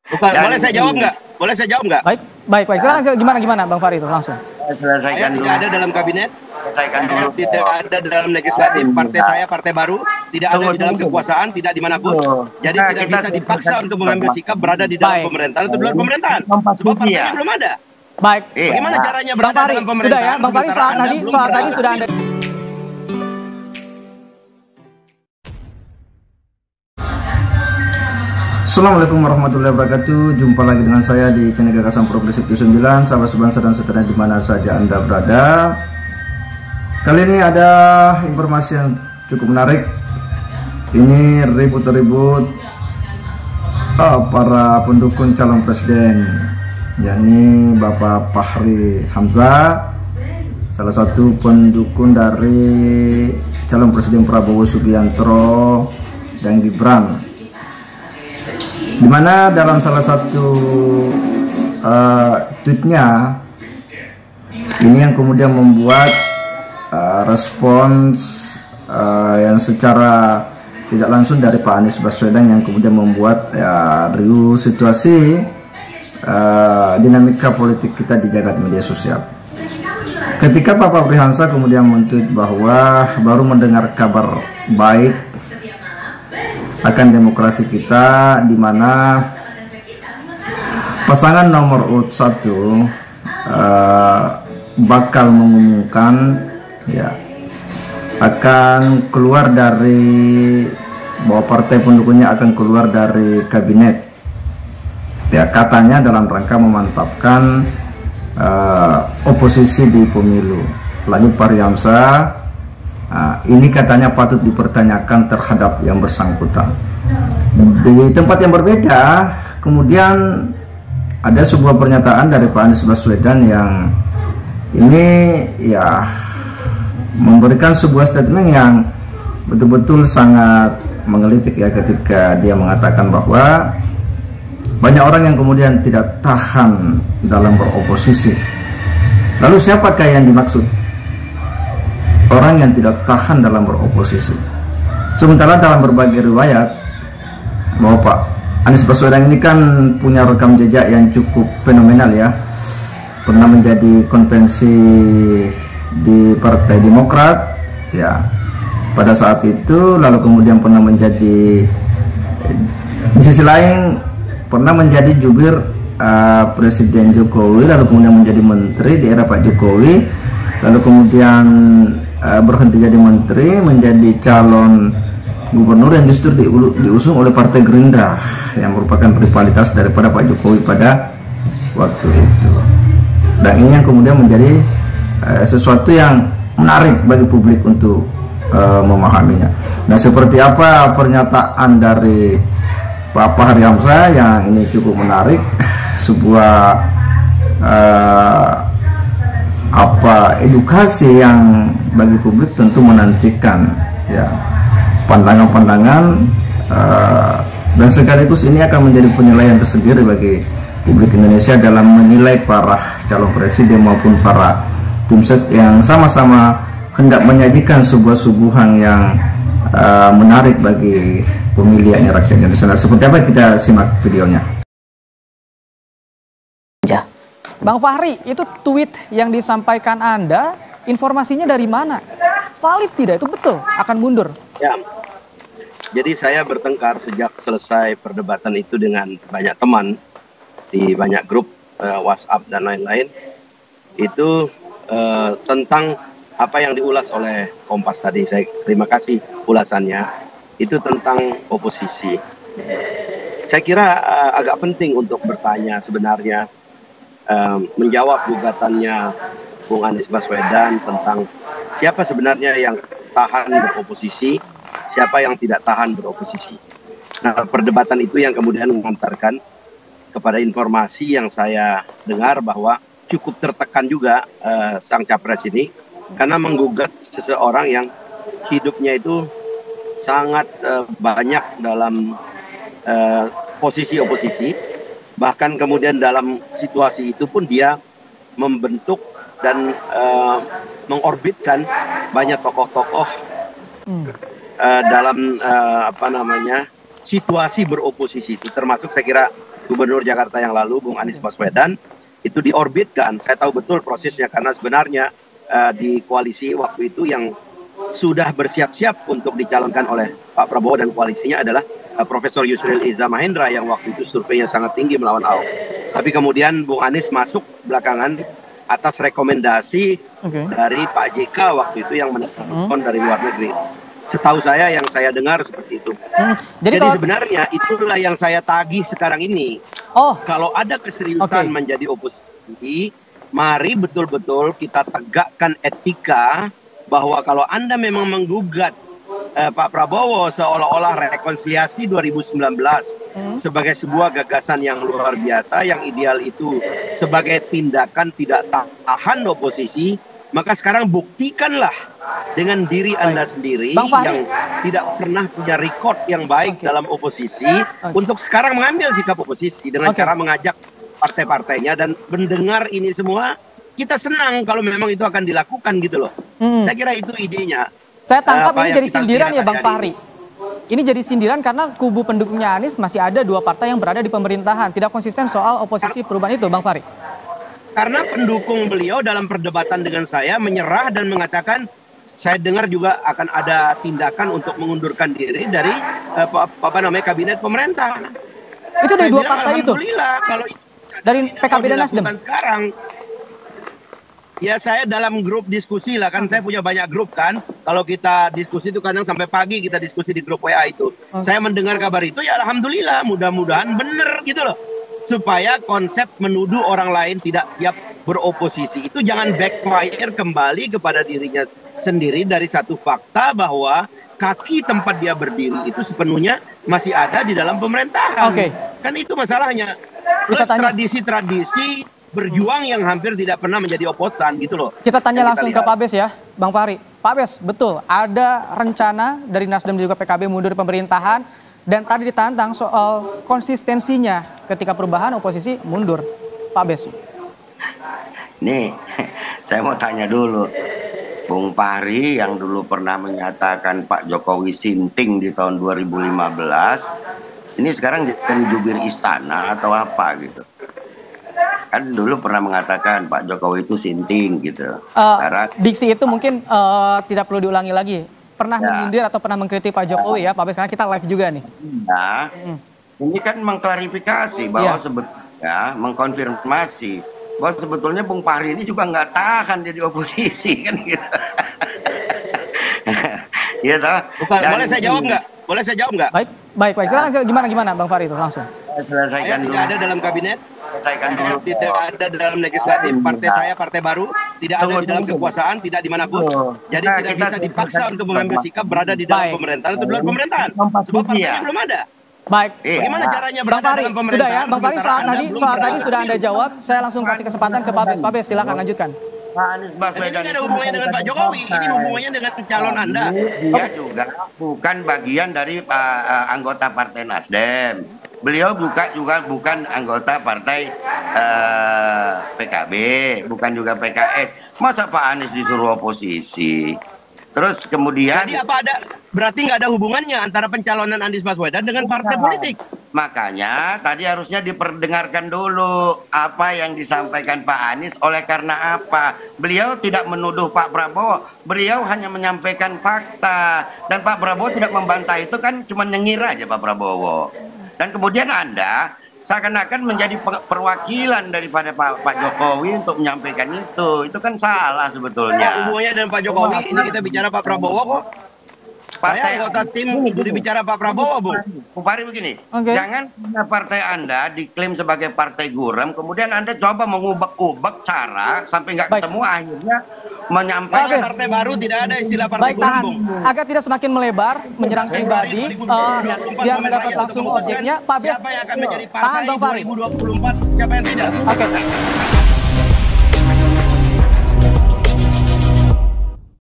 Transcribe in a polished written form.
Bukan, Dan boleh saya jawab nggak? Boleh saya jawab nggak? Baik, baik, baik. Silakan gimana Bang Fahri itu langsung. Saya selesaikan dulu. tidak ada dalam kabinet. Selesaikan Saya dulu. tidak ada dalam legislatif. Partai saya partai baru, tidak ada di dalam kekuasaan, tidak dimanapun. Jadi Nah, tidak kita bisa dipaksa selesaikan untuk dulu, mengambil Mas. sikap berada di dalam Baik. pemerintahan atau di luar pemerintahan. Memang Sebab pasti partainya ya. belum ada. Baik. Iya. Bagaimana caranya Bang berada Fahri, dalam sudah pemerintahan? ya, Bang Fahri sementara soal Anda tadi belum soal tadi berada? sudah Anda. Assalamualaikum warahmatullahi wabarakatuh. Jumpa lagi dengan saya di channel Gagasan Progresif 9, sahabat sebangsa dan seterusnya di mana saja Anda berada. Kali ini ada informasi yang cukup menarik. Ini ribut-ribut para pendukung calon presiden, yakni Bapak Fahri Hamzah, salah satu pendukung dari calon presiden Prabowo Subianto dan Gibran. Dimana dalam salah satu tweetnya ini yang kemudian membuat respons yang secara tidak langsung dari Pak Anies Baswedan, yang kemudian membuat riuh situasi dinamika politik kita di jagat media sosial. Ketika Pak Fahri Hamzah kemudian men-tweet bahwa baru mendengar kabar baik akan demokrasi kita, di mana pasangan nomor urut 1 bakal mengumumkan akan keluar dari, bahwa partai pendukungnya akan keluar dari kabinet, katanya dalam rangka memantapkan oposisi di pemilu. Lanjut Fahri Hamzah, ini katanya patut dipertanyakan terhadap yang bersangkutan. Di tempat yang berbeda, kemudian ada sebuah pernyataan dari Pak Anies Baswedan yang ini memberikan sebuah statement yang betul-betul sangat menggelitik ketika dia mengatakan bahwa banyak orang yang kemudian tidak tahan dalam beroposisi. Lalu siapakah yang dimaksud? Orang yang tidak tahan dalam beroposisi. Sementara dalam berbagai riwayat bahwa Pak Anies Baswedan ini kan punya rekam jejak yang cukup fenomenal pernah menjadi konvensi di Partai Demokrat pada saat itu, lalu kemudian pernah menjadi, di sisi lain pernah menjadi jubir Presiden Jokowi, lalu kemudian menjadi menteri di era Pak Jokowi, lalu kemudian berhenti jadi menteri, menjadi calon gubernur yang justru diusung oleh Partai Gerindra yang merupakan rivalitas daripada Pak Jokowi pada waktu itu. Dan ini yang kemudian menjadi sesuatu yang menarik bagi publik untuk memahaminya. Nah, seperti apa pernyataan dari Pak Fahri Hamzah yang ini cukup menarik, sebuah edukasi yang bagi publik tentu menantikan pandangan-pandangan, dan sekaligus ini akan menjadi penilaian tersendiri bagi publik Indonesia dalam menilai para calon presiden maupun para tim ses yang sama-sama hendak menyajikan sebuah suguhan yang menarik bagi pemilihan rakyat Indonesia. Seperti apa, kita simak videonya. Bang Fahri, itu tweet yang disampaikan Anda, informasinya dari mana? Valid tidak? Itu betul akan mundur? Ya, jadi saya bertengkar sejak selesai perdebatan itu dengan banyak teman di banyak grup WhatsApp dan lain-lain. Itu tentang apa yang diulas oleh Kompas tadi. Saya terima kasih ulasannya. Itu tentang oposisi. Saya kira agak penting untuk bertanya sebenarnya, menjawab gugatannya Bung Anies Baswedan tentang siapa sebenarnya yang tahan beroposisi, siapa yang tidak tahan beroposisi. Nah, perdebatan itu yang kemudian mengantarkan kepada informasi yang saya dengar bahwa cukup tertekan juga sang capres ini karena menggugat seseorang yang hidupnya itu sangat banyak dalam posisi oposisi. Bahkan kemudian dalam situasi itu pun dia membentuk dan mengorbitkan banyak tokoh-tokoh dalam situasi beroposisi itu, termasuk saya kira Gubernur Jakarta yang lalu, Bung Anies Baswedan, itu diorbitkan. Saya tahu betul prosesnya karena sebenarnya di koalisi waktu itu yang sudah bersiap-siap untuk dicalonkan oleh Pak Prabowo dan koalisinya adalah Profesor Yusril Iza Mahendra yang waktu itu surveinya sangat tinggi melawan Ahok. Tapi kemudian Bung Anies masuk belakangan atas rekomendasi dari Pak JK waktu itu yang menelpon dari luar negeri. Setahu saya yang saya dengar seperti itu. Jadi sebenarnya itulah yang saya tagih sekarang ini. Kalau ada keseriusan menjadi oposisi, mari betul-betul kita tegakkan etika bahwa kalau Anda memang menggugat Pak Prabowo seolah-olah rekonsiliasi 2019 sebagai sebuah gagasan yang luar biasa, yang ideal itu sebagai tindakan tidak tahan oposisi, maka sekarang buktikanlah dengan diri Anda sendiri yang tidak pernah punya record yang baik dalam oposisi untuk sekarang mengambil sikap oposisi dengan cara mengajak partai-partainya dan mendengar ini semua. Kita senang kalau memang itu akan dilakukan gitu loh. Saya kira itu idenya. Saya tangkap ini jadi sindiran ya Bang Fahri. Ini jadi sindiran karena kubu pendukungnya Anies masih ada 2 partai yang berada di pemerintahan. Tidak konsisten soal oposisi perubahan itu Bang Fahri. Karena pendukung beliau dalam perdebatan dengan saya menyerah dan mengatakan, saya dengar juga akan ada tindakan untuk mengundurkan diri dari kabinet pemerintah. Itu dari 2 partai itu? Alhamdulillah kalau dari PKB dan Nasdem sekarang. Ya saya dalam grup diskusi lah, kan saya punya banyak grup kan. Kalau kita diskusi itu kadang sampai pagi kita diskusi di grup WA itu. Saya mendengar kabar itu ya alhamdulillah, mudah-mudahan bener gitu loh. Supaya konsep menuduh orang lain tidak siap beroposisi itu jangan backfire kembali kepada dirinya sendiri dari satu fakta bahwa kaki tempat dia berdiri itu sepenuhnya masih ada di dalam pemerintahan. Kan itu masalahnya. Plus tradisi-tradisi berjuang yang hampir tidak pernah menjadi oposan gitu loh. Kita tanya langsung ke Pak Bes ya, Bang Fahri. Pak Bes, betul ada rencana dari Nasdem dan juga PKB mundur pemerintahan dan tadi ditantang soal konsistensinya ketika perubahan oposisi mundur. Pak Bes. Nih, saya mau tanya dulu. Bung Fahri yang dulu pernah menyatakan Pak Jokowi sinting di tahun 2015, ini sekarang jadi jubir istana atau apa gitu? Kan dulu pernah mengatakan Pak Jokowi itu sinting gitu. Diksi itu mungkin tidak perlu diulangi lagi. Pernah menyindir atau pernah mengkritik Pak Jokowi ya, Pak Bes, karena kita live juga nih. Nah, ini kan mengklarifikasi bahwa sebetulnya mengkonfirmasi bahwa sebetulnya Bung Fahri ini juga nggak tahan jadi oposisi kan gitu. Iya toh? Boleh saya jawab nggak? Boleh saya jawab nggak? Baik. Sekarang gimana Bang Fahri itu langsung? Selesaikan dulu. Tidak ada dalam kabinet. Selesaikan dulu. Tidak ada dalam legislatif. Partai saya partai baru. Tidak ada di dalam kekuasaan. Tidak dimanapun. Jadi tidak bisa dipaksa untuk mengambil sikap berada di dalam pemerintahan atau di luar pemerintahan. Sebab partainya belum ada. Dalam Bagaimana caranya Bang Fahri, sudah ya Bang Fahri, soal tadi sudah Anda jawab. Saya langsung kasih kesempatan ke Pak Bes. Pak Bes, silakan lanjutkan. Pak Anies Baswedan ini ada hubungannya dengan Pak Jokowi. Ini hubungannya dengan calon Anda. Dia juga bukan bagian dari anggota Partai Nasdem. Beliau juga bukan anggota partai PKB, bukan juga PKS. Masa Pak Anies disuruh oposisi? Terus kemudian jadi apa ada berarti nggak ada hubungannya antara pencalonan Anies Baswedan dengan partai politik? Makanya tadi harusnya diperdengarkan dulu apa yang disampaikan Pak Anies. Oleh karena apa? Beliau tidak menuduh Pak Prabowo, beliau hanya menyampaikan fakta. Dan Pak Prabowo tidak membantah itu, kan cuma nyengir aja Pak Prabowo. Dan kemudian Anda seakan-akan menjadi perwakilan daripada Pak Jokowi untuk menyampaikan itu kan salah sebetulnya. Hubungannya dengan Pak Jokowi, ini kita bicara Pak Prabowo kok. Saya anggota tim bicara Pak Prabowo, Bu. Bung Fahri begini, jangan partai Anda diklaim sebagai partai gurem, kemudian Anda coba mengubek-ubek cara sampai nggak ketemu, akhirnya menyampaikan partai baru tidak ada istilah partai gurem, Bung. Agar tidak semakin melebar, menyerang pribadi, biar mendapat langsung objeknya. Pak Bes, siapa yang akan menjadi partai 2024, siapa yang tidak?